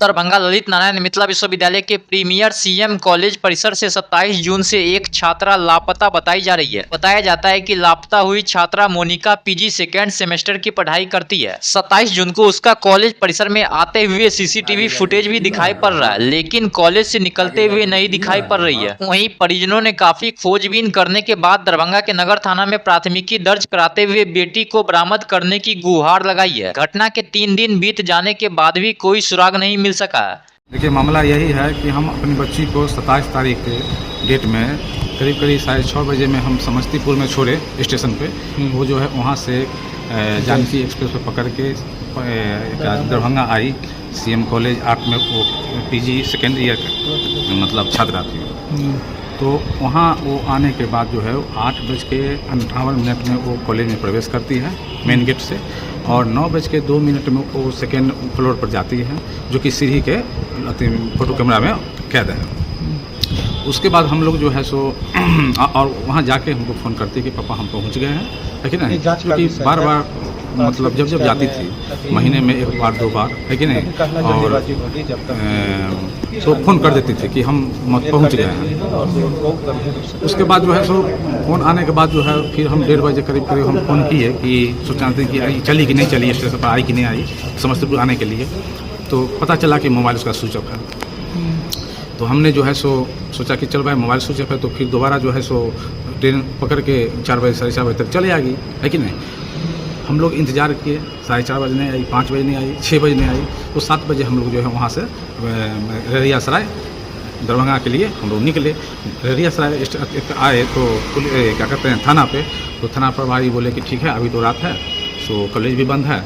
दरभंगा ललित नारायण मिथिला विश्वविद्यालय के premiere CM college परिसर से 27 जून से एक छात्रा लापता बताई जा रही है। बताया जाता है कि लापता हुई छात्रा मोनिका पीजी सेकेंड सेमेस्टर की पढ़ाई करती है। 27 जून को उसका कॉलेज परिसर में आते हुए सीसीटीवी फुटेज भी दिखाई पड़ रहा है, लेकिन कॉलेज से निकलते हुए नहीं दिखाई पड़ रही है। वहीं परिजनों ने काफी खोजबीन करने के बाद दरभंगा के नगर थाना में प्राथमिकी दर्ज कराते हुए बेटी को बरामद करने की गुहार लगाई है। घटना के 3 दिन बीत जाने के बाद भी कोई सुराग नहीं मिल सका। देखिए, मामला यही है कि हम अपनी बच्ची को 27 तारीख के डेट में करीब 6:30 बजे में हम समस्तीपुर में छोड़े स्टेशन पे। वो जो है वहाँ से जानकी एक्सप्रेस पे पकड़ के दरभंगा आई सीएम कॉलेज 8 में वो पीजी सेकेंड ईयर मतलब छात्रा थी। तो वहाँ वो आने के बाद जो है 8:58 में वो कॉलेज में प्रवेश करती है मेन गेट से, और 9:02 में वो सेकेंड फ्लोर पर जाती है, जो कि सीढ़ी के फोटो कैमरा में कैद है। उसके बाद हम लोग जो है सो और वहाँ जाके हमको फ़ोन करती है कि पापा हम पहुँच गए हैं, है कि नहीं, क्योंकि बार बार मतलब जब जाती थी महीने में 1 बार 2 बार, है कि नहीं, और तो फ़ोन कर देती थी कि हम पहुँच गए हैं। उसके बाद जो है सो फ़ोन आने के बाद जो है फिर हम 1:30 बजे करीब हम फ़ोन किए कि सोचते हैं कि चली कि नहीं चली, स्टेशन पर आई कि नहीं आई समस्तीपुर आने के लिए। तो पता चला कि मोबाइल उसका स्विच ऑफ है। तो हमने जो है सो सोचा कि चल भाई मोबाइल स्विच ऑफ है, तो फिर दोबारा जो है सो ट्रेन पकड़ के 4 बजे 4:30 बजे तक चले आएगी, है कि नहीं। हम लोग इंतज़ार किए, 4:30 बजे नहीं आई, 5 बजे नहीं आई, 6 बजे नहीं आई, तो 7 बजे हम लोग जो है वहाँ से ररियासराय दरभंगा के लिए हम लोग निकले। ररियासराय आए तो क्या कहते हैं थाना पे, तो थाना प्रभारी बोले कि ठीक है अभी तो रात है, सो कॉलेज भी बंद है।